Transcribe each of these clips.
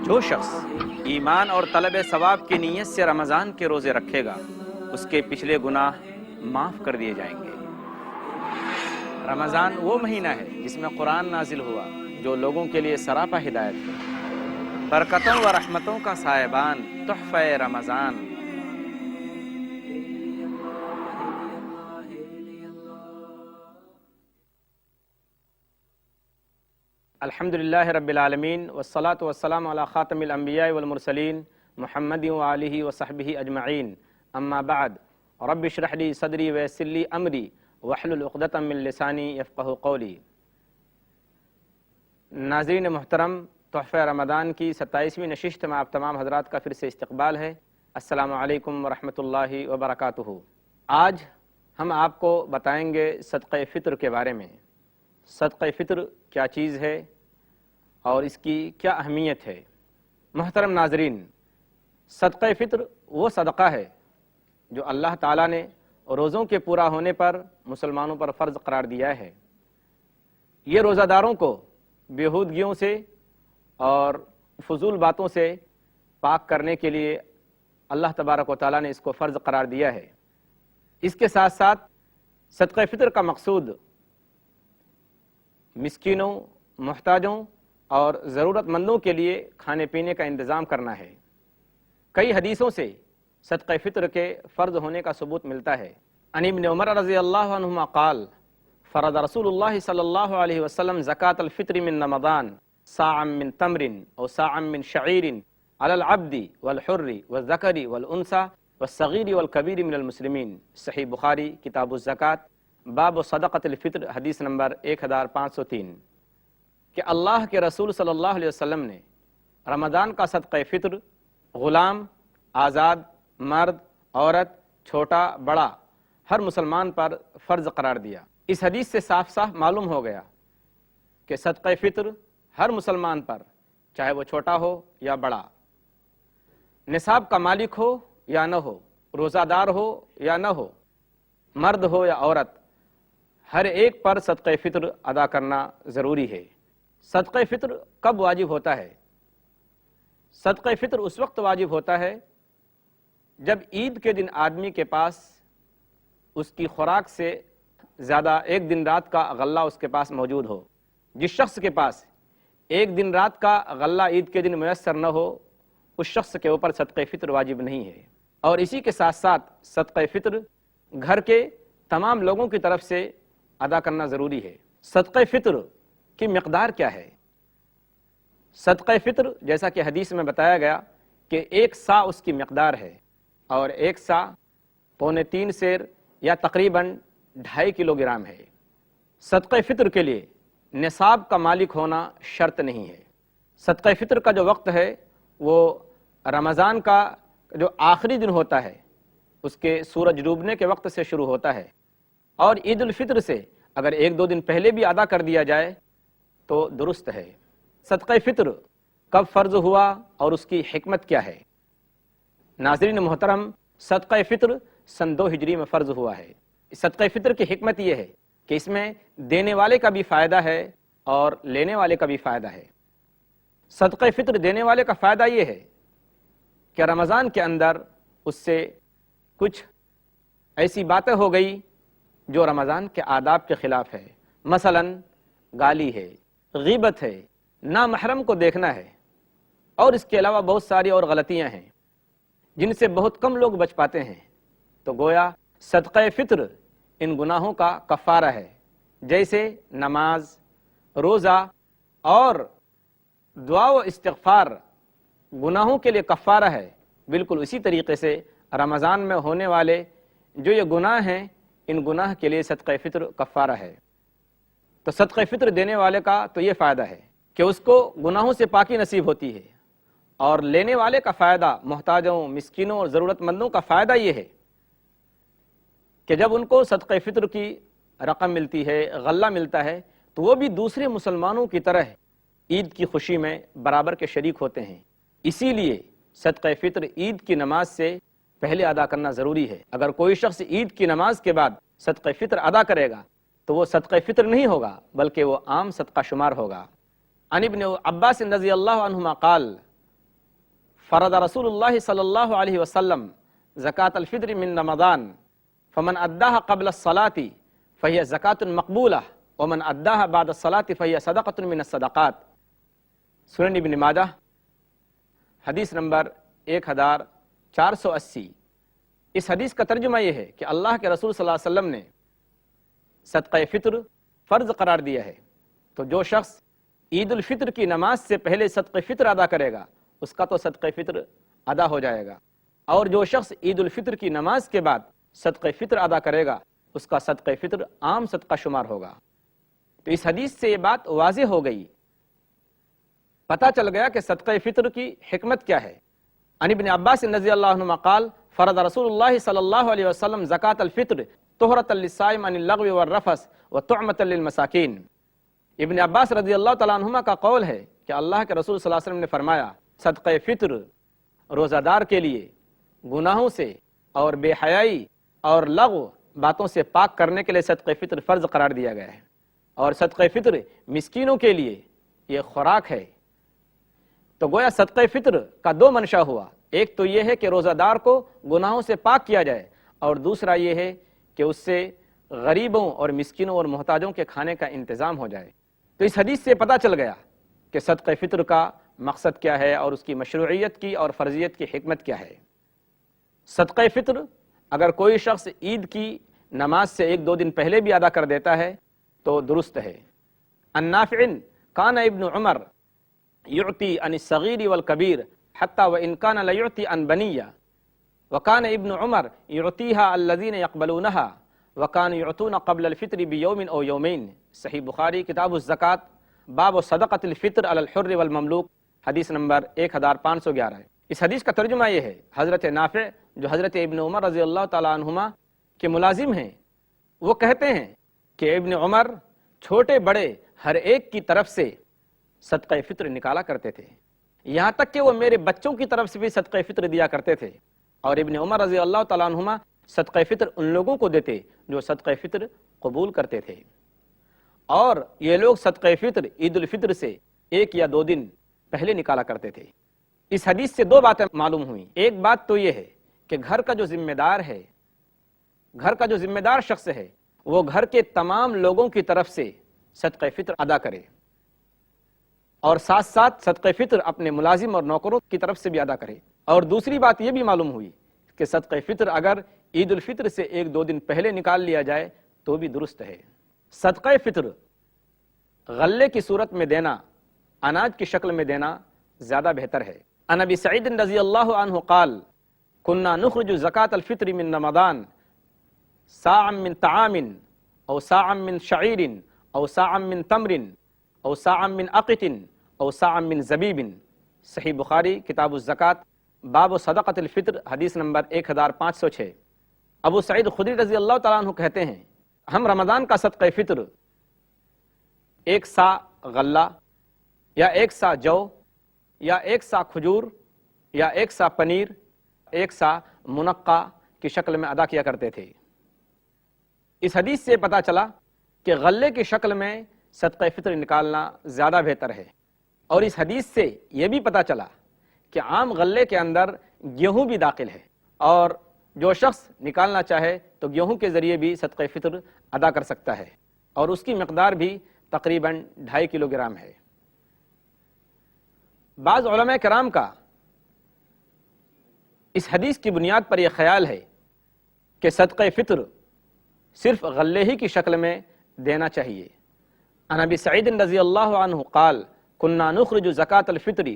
جو شخص ایمان اور طلب ثواب کی نیت سے رمضان کے روزے رکھے گا اس کے پچھلے گناہ معاف کر دیے جائیں گے۔ رمضان وہ مہینہ ہے جس میں قرآن نازل ہوا جو لوگوں کے لیے سراپا ہدایت ہے۔ برکتوں و رحمتوں کا سائبان تحفہ رمضان۔ الحمدللہ رب العالمین والصلاة والسلام علی خاتم الانبیاء والمرسلین محمد وآلہ وصحبہ اجمعین، اما بعد رب اشرح لی صدری ویسر لی امری واحلل عقدۃ من لسانی یفقہوا قولی۔ ناظرین محترم، تحفہ رمضان کی 27ویں نشست میں آپ تمام حضرات کا پھر سے استقبال ہے۔ السلام علیکم ورحمۃ اللہ وبرکاتہ۔ آج ہم آپ کو بتائیں گے صدقہ فطر کے بارے میں۔ صدقہ فطر کیا چیز ہے اور اس کی کیا اہمیت ہے؟ محترم ناظرین، صدقہ فطر وہ صدقہ ہے جو اللہ تعالیٰ نے روزوں کے پورا ہونے پر مسلمانوں پر فرض قرار دیا ہے۔ یہ روزہ داروں کو بیہودگیوں سے اور فضول باتوں سے پاک کرنے کے لیے اللہ تبارک و تعالیٰ نے اس کو فرض قرار دیا ہے۔ اس کے ساتھ ساتھ صدقہ فطر کا مقصود مسکینوں، محتاجوں اور ضرورت مندوں کے لیے کھانے پینے کا انتظام کرنا ہے۔ کئی حدیثوں سے صدقہ فطر کے فرض ہونے کا ثبوت ملتا ہے۔ عن ابن عمر رضی اللہ عنہما قال فرض رسول اللہ صلی اللہ علیہ وسلم زکاة الفطر من رمضان صاعا من تمر او صاعا من شعیر علی العبد والحر والذکر والانثى والصغیر والکبیر من المسلمین۔ صحیح بخاری کتاب الزکاة باب صدقۃ الفطر، حدیث نمبر 1503، کہ اللہ کے رسول صلی اللہ علیہ وسلم نے رمضان کا صدقہ فطر غلام، آزاد، مرد، عورت، چھوٹا بڑا ہر مسلمان پر فرض قرار دیا۔ اس حدیث سے صاف صاف معلوم ہو گیا کہ صدقہ فطر ہر مسلمان پر، چاہے وہ چھوٹا ہو یا بڑا، نصاب کا مالک ہو یا نہ ہو، روزہ دار ہو یا نہ ہو، مرد ہو یا عورت، ہر ایک پر صدقہ فطر ادا کرنا ضروری ہے۔ صدقہ فطر کب واجب ہوتا ہے؟ صدقہ فطر اس وقت واجب ہوتا ہے جب عید کے دن آدمی کے پاس اس کی خوراک سے زیادہ ایک دن رات کا غلہ اس کے پاس موجود ہو۔ جس شخص کے پاس ایک دن رات کا غلہ عید کے دن میسر نہ ہو، اس شخص کے اوپر صدقہ فطر واجب نہیں ہے۔ اور اسی کے ساتھ ساتھ صدقہ فطر گھر کے تمام لوگوں کی طرف سے ادا کرنا ضروری ہے۔ صدقہ فطر کی مقدار کیا ہے؟ صدقہ فطر جیسا کہ حدیث میں بتایا گیا کہ 1 سا اس کی مقدار ہے، اور 1 سا پونے 3 سیر یا تقریباً 2.5 کلو گرام ہے۔ صدقہ فطر کے لیے نصاب کا مالک ہونا شرط نہیں ہے۔ صدقہ فطر کا جو وقت ہے وہ رمضان کا جو آخری دن ہوتا ہے اس کے سورج ڈوبنے کے وقت سے شروع ہوتا ہے، اور عید الفطر سے اگر 1-2 دن پہلے بھی ادا کر دیا جائے تو درست ہے۔ صدقہ فطر کب فرض ہوا اور اس کی حکمت کیا ہے؟ ناظرین محترم، صدقہ فطر سن 2 ہجری میں فرض ہوا ہے۔ صدقہ فطر کی حکمت یہ ہے کہ اس میں دینے والے کا بھی فائدہ ہے اور لینے والے کا بھی فائدہ ہے۔ صدقہ فطر دینے والے کا فائدہ یہ ہے کہ رمضان کے اندر اس سے کچھ ایسی باتیں ہو گئی جو رمضان کے آداب کے خلاف ہے، مثلا گالی ہے، غیبت ہے، نامحرم کو دیکھنا ہے، اور اس کے علاوہ بہت ساری اور غلطیاں ہیں جن سے بہت کم لوگ بچ پاتے ہیں۔ تو گویا صدقہ فطر ان گناہوں کا کفارہ ہے، جیسے نماز، روزہ اور دعا و استغفار گناہوں کے لیے کفارہ ہے، بالکل اسی طریقے سے رمضان میں ہونے والے جو یہ گناہ ہیں ان گناہ کے لیے صدقہ فطر کفارہ ہے۔ تو صدقہ فطر دینے والے کا تو یہ فائدہ ہے کہ اس کو گناہوں سے پاکی نصیب ہوتی ہے، اور لینے والے کا فائدہ، محتاجوں، مسکینوں اور ضرورت مندوں کا فائدہ یہ ہے کہ جب ان کو صدقہ فطر کی رقم ملتی ہے، غلہ ملتا ہے، تو وہ بھی دوسرے مسلمانوں کی طرح عید کی خوشی میں برابر کے شریک ہوتے ہیں۔ اسی لیے صدقہ فطر عید کی نماز سے پہلے ادا کرنا ضروری ہے۔ اگر کوئی شخص عید کی نماز کے بعد صدقہ فطر ادا کرے گا تو وہ صدقہ فطر نہیں ہوگا بلکہ وہ عام صدقہ شمار ہوگا۔ عن ابن عباس رضی اللہ عنہما قال فرض رسول اللہ صلی اللہ علیہ وسلم زکاة الفطر من رمضان فمن اداها قبل الصلاة فهي زکاة مقبولہ ومن اداها بعد الصلاة فهي صدقة من الصدقات۔ سنن ابن ماجہ حدیث نمبر 1480۔ اس حدیث کا ترجمہ یہ ہے کہ اللہ کے رسول صلی اللہ علیہ وسلم نے صدقہ فطر فرض قرار دیا ہے، تو جو شخص عید الفطر کی نماز سے پہلے صدقہ فطر ادا کرے گا اس کا تو صدقہ فطر ادا ہو جائے گا، اور جو شخص عید الفطر کی نماز کے بعد صدقہ فطر ادا کرے گا اس کا صدقہ فطر عام صدقہ شمار ہوگا۔ تو اس حدیث سے یہ بات واضح ہو گئی، پتہ چل گیا کہ صدقہ فطر کی حکمت کیا ہے۔ عن ابن عباس رضی اللہ عنہما قال فرض رسول اللہ صلی اللہ علیہ وسلم زکاة الفطر طہرۃ للصائم عن اللغو والرفث وطعمۃ للمساکین۔ ابن عباس رضی اللہ تعالیٰ عنہما کا قول ہے کہ اللہ کے رسول صلی اللہ علیہ وسلم نے فرمایا صدقہ فطر روزہ دار کے لیے گناہوں سے اور بے حیائی اور لغو باتوں سے پاک کرنے کے لیے صدقہ فطر فرض قرار دیا گیا ہے، اور صدقہ فطر مسکینوں کے لیے یہ خوراک ہے۔ تو گویا صدقہ فطر کا دو منشا ہوا، ایک تو یہ ہے کہ روزہ دار کو گناہوں سے پاک کیا جائے، اور دوسرا یہ ہے کہ اس سے غریبوں اور مسکینوں اور محتاجوں کے کھانے کا انتظام ہو جائے۔ تو اس حدیث سے پتہ چل گیا کہ صدقہ فطر کا مقصد کیا ہے اور اس کی مشروعیت کی اور فرضیت کی حکمت کیا ہے۔ صدقہ فطر اگر کوئی شخص عید کی نماز سے 1-2 دن پہلے بھی ادا کر دیتا ہے تو درست ہے۔ عن نافع کان ابن عمر یعطی عن الصغیر والکبیر حتی وان کان لیعطی عن بنیہ وکان ابن عمر یعطیها الذین یقبلونها وکان یعطون قبل الفطر بیوم او یومین۔ صحیح بخاری کتاب الزکوٰۃ باب صدقۃ الفطر علی الحر والمملوک حدیث نمبر 1511۔ اس حدیث کا ترجمہ یہ ہے، حضرت نافع جو حضرت ابن عمر رضی اللہ تعالیٰ عنہما کے ملازم ہیں، وہ کہتے ہیں کہ ابن عمر چھوٹے بڑے ہر ایک کی طرف سے صدقہ فطر نکالا کرتے تھے، یہاں تک کہ وہ میرے بچوں کی طرف سے بھی صدقہ فطر دیا کرتے تھے، اور ابن عمر رضی اللہ تعالیٰ عنہما صدقہ فطر ان لوگوں کو دیتے جو صدقہ فطر قبول کرتے تھے، اور یہ لوگ صدقہ فطر عید الفطر سے 1 یا 2 دن پہلے نکالا کرتے تھے۔ اس حدیث سے 2 باتیں معلوم ہوئیں۔ ایک بات تو یہ ہے کہ گھر کا جو ذمہ دار ہے، گھر کا جو ذمہ دار شخص ہے، وہ گھر کے تمام لوگوں کی طرف سے صدقہ فطر ادا کرے، اور ساتھ ساتھ صدقہ فطر اپنے ملازم اور نوکروں کی طرف سے بھی ادا کرے۔ اور دوسری بات یہ بھی معلوم ہوئی کہ صدقہ فطر اگر عید الفطر سے 1-2 دن پہلے نکال لیا جائے تو بھی درست ہے۔ صدقہ فطر غلے کی صورت میں دینا، اناج کی شکل میں دینا زیادہ بہتر ہے۔ عن ابی سعید رضی اللہ عنہ قال كنا نخرج زکاة الفطر من رمضان صاعا من طعام او صاعا من شعیر او صاعا من تمر او صاعا من اقط او صاعا من زبیب۔ صحیح بخاری کتاب الزکوٰۃ باب صدقۃ الفطر حدیث نمبر 1506۔ ابو سعید خدری رضی اللہ تعالیٰ عنہ کہتے ہیں ہم رمضان کا صدقہ فطر 1 سا غلہ یا 1 سا جو یا 1 سا کھجور یا 1 سا پنیر 1 سا منقع کی شکل میں ادا کیا کرتے تھے۔ اس حدیث سے پتہ چلا کہ غلے کی شکل میں صدقہ فطر نکالنا زیادہ بہتر ہے، اور اس حدیث سے یہ بھی پتہ چلا کہ عام غلے کے اندر گیہوں بھی داخل ہے، اور جو شخص نکالنا چاہے تو گیہوں کے ذریعے بھی صدقہ فطر ادا کر سکتا ہے، اور اس کی مقدار بھی تقریباً 2.5 کلو گرام ہے۔ بعض علماء کرام کا اس حدیث کی بنیاد پر یہ خیال ہے کہ صدقہ فطر صرف غلے ہی کی شکل میں دینا چاہیے۔ عن ابی سعید رضی اللہ عنہ قال كنا نخرج زکاة الفطر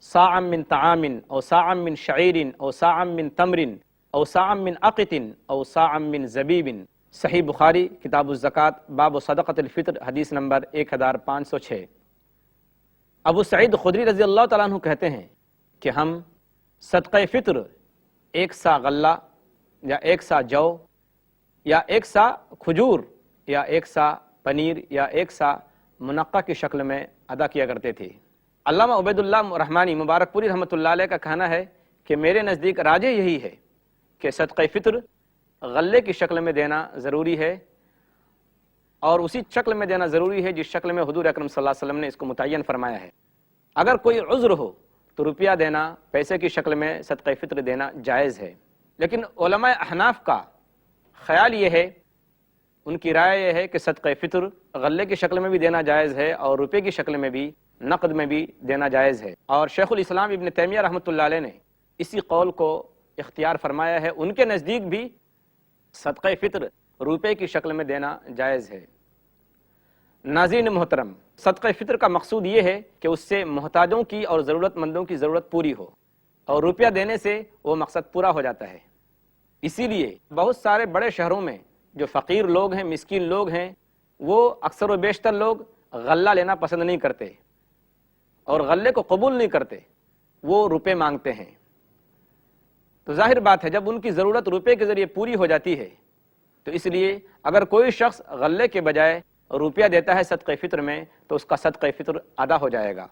صاعا من طعام او صاعا من شعیر او صاعا من تمر او صاعا من اقط او صاعا من زبیب۔ صحیح بخاری کتاب الزکوٰۃ باب صدقۃ الفطر حدیث نمبر 1506۔ ابو سعید خدری رضی اللہ تعالیٰ عنہ کہتے ہیں کہ ہم صدقہ فطر 1 سا غلہ یا 1 سا جو یا 1 سا کھجور یا 1 سا پنیر یا 1 سا منقع کی شکل میں ادا کیا کرتے تھے۔ علامہ عبید اللہ رحمانی مبارک پوری رحمۃ اللہ علیہ کا کہنا ہے کہ میرے نزدیک راجح یہی ہے کہ صدقہ فطر غلے کی شکل میں دینا ضروری ہے، اور اسی شکل میں دینا ضروری ہے جس شکل میں حضور اکرم صلی اللہ علیہ وسلم نے اس کو متعین فرمایا ہے۔ اگر کوئی عذر ہو تو روپیہ دینا، پیسے کی شکل میں صدقہ فطر دینا جائز ہے۔ لیکن علماء احناف کا خیال یہ ہے، ان کی رائے یہ ہے کہ صدقہ فطر غلے کی شکل میں بھی دینا جائز ہے اور روپے کی شکل میں بھی، نقد میں بھی دینا جائز ہے۔ اور شیخ الاسلام ابن تیمیہ رحمۃ اللہ علیہ نے اسی قول کو اختیار فرمایا ہے، ان کے نزدیک بھی صدقہ فطر روپے کی شکل میں دینا جائز ہے۔ ناظرین محترم، صدقہ فطر کا مقصود یہ ہے کہ اس سے محتاجوں کی اور ضرورت مندوں کی ضرورت پوری ہو، اور روپیہ دینے سے وہ مقصد پورا ہو جاتا ہے۔ اسی لیے بہت سارے بڑے شہروں میں جو فقیر لوگ ہیں، مسکین لوگ ہیں، وہ اکثر و بیشتر لوگ غلہ لینا پسند نہیں کرتے اور غلے کو قبول نہیں کرتے، وہ روپے مانگتے ہیں۔ تو ظاہر بات ہے جب ان کی ضرورت روپے کے ذریعے پوری ہو جاتی ہے تو اس لیے اگر کوئی شخص غلے کے بجائے روپیہ دیتا ہے صدقہ فطر میں تو اس کا صدقہ فطر ادا ہو جائے گا۔